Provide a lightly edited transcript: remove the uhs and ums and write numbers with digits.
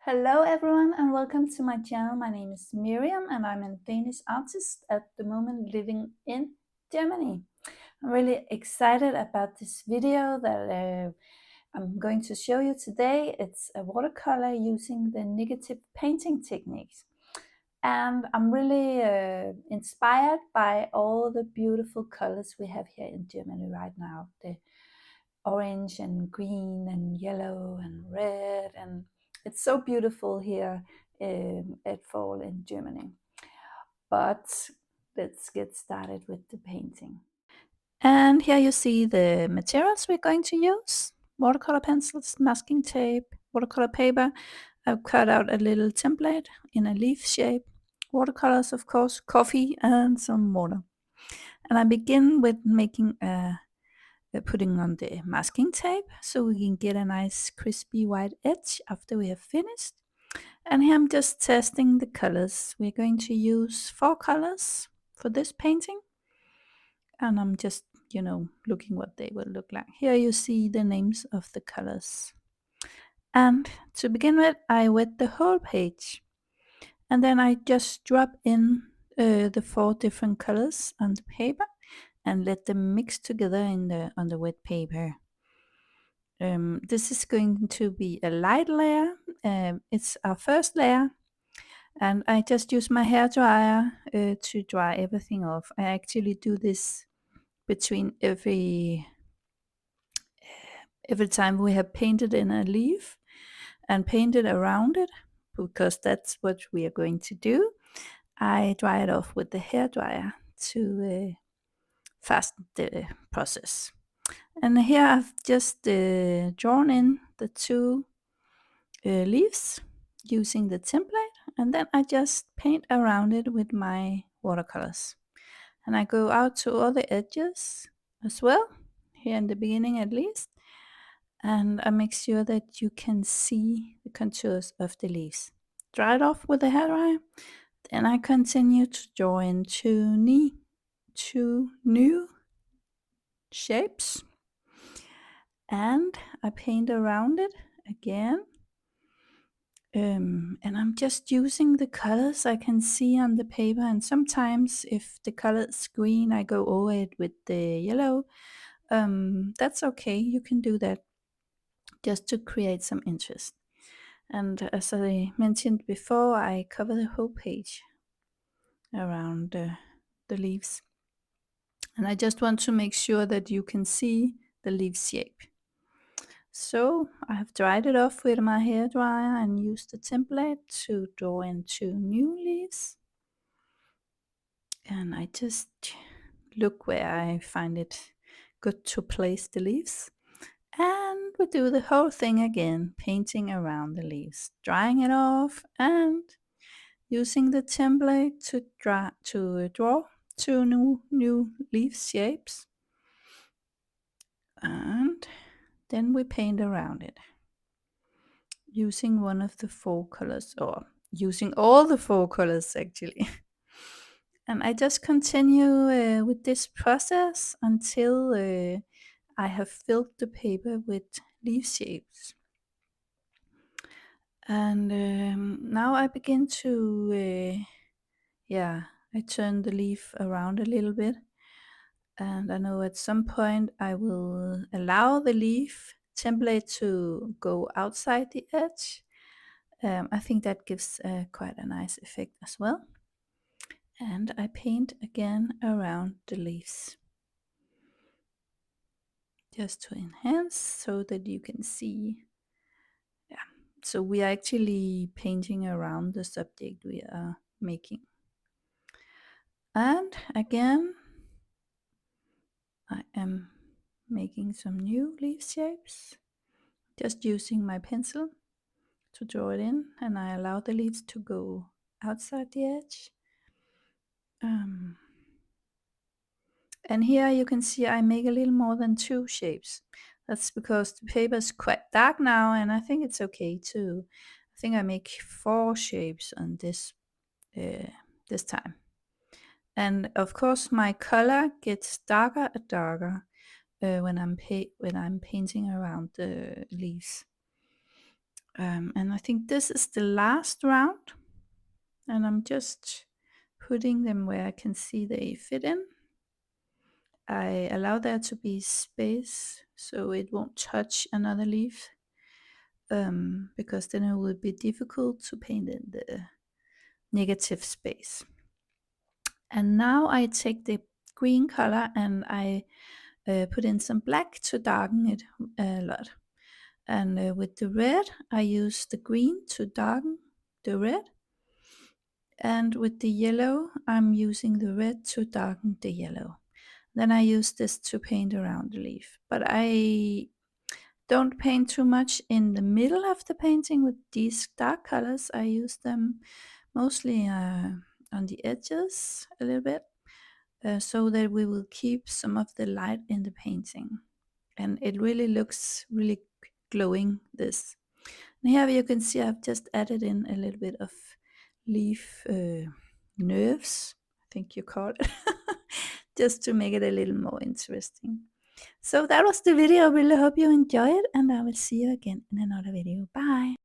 Hello everyone and welcome to my channel. My name is Miriam and I'm a Danish artist at the moment living in Germany. I'm really excited about this video that I'm going to show you today. It's a watercolor using the negative painting techniques. And I'm really inspired by all the beautiful colors we have here in Germany right now. The orange and green and yellow and red, and it's so beautiful here at fall in Germany. But let's get started with the painting. And here you see the materials we're going to use: watercolor pencils, masking tape, watercolor paper. I've cut out a little template in a leaf shape, watercolors of course, coffee and some water. And I begin with making putting on the masking tape so we can get a nice crispy white edge after we have finished. And here I'm just testing the colors. We're going to use 4 colors for this painting, and I'm just looking what they will look like. Here you see the names of the colors. And to begin with, I wet the whole page, and then I just drop in the 4 different colors on the paper and let them mix together on the wet paper. This is going to be a light layer. It's our first layer, and I just use my hair dryer to dry everything off. I actually do this between every time we have painted in a leaf and painted around it, because that's what we are going to do. I dry it off with the hair dryer to fasten the process. And here I've just drawn in the 2 leaves using the template, and then I just paint around it with my watercolors. And I go out to all the edges as well, here in the beginning at least, and I make sure that you can see the contours of the leaves. Dry it off with the hair dryer, then I continue to draw in two new shapes, and I paint around it again. And I'm just using the colors I can see on the paper, and sometimes if the color is green I go over it with the yellow. That's okay, you can do that just to create some interest. And as I mentioned before, I cover the whole page around the leaves, and I just want to make sure that you can see the leaf shape. So I have dried it off with my hair dryer and used the template to draw in 2 new leaves. And I just look where I find it good to place the leaves. And we do the whole thing again, painting around the leaves, drying it off and using the template to draw 2 new leaf shapes. And then we paint around it using one of the 4 colors, or using all the 4 colors actually. And I just continue with this process until I have filled the paper with leaf shapes. And now I begin to, I turn the leaf around a little bit. And I know at some point I will allow the leaf template to go outside the edge. I think that gives quite a nice effect as well. And I paint again around the leaves, just to enhance so that you can see. Yeah, so we are actually painting around the subject we are making. And again, I am making some new leaf shapes, just using my pencil to draw it in, and I allow the leaves to go outside the edge. And here you can see I make a little more than 2 shapes. That's because the paper is quite dark now, and I think it's okay to, I think I make 4 shapes on this this time. And of course my color gets darker and darker when I'm painting around the leaves. And I think this is the last round, and I'm just putting them where I can see they fit in. I allow there to be space so it won't touch another leaf, because then it will be difficult to paint in the negative space. And now I take the green color and I put in some black to darken it a lot. And with the red, I use the green to darken the red. And with the yellow, I'm using the red to darken the yellow. Then I use this to paint around the leaf. But I don't paint too much in the middle of the painting with these dark colors. I use them mostly on the edges a little bit, so that we will keep some of the light in the painting. And it really looks really glowing, this. And here you can see I've just added in a little bit of leaf nerves, I think you call it, just to make it a little more interesting. So that was the video. I really hope you enjoyed it, and I will see you again in another video. Bye.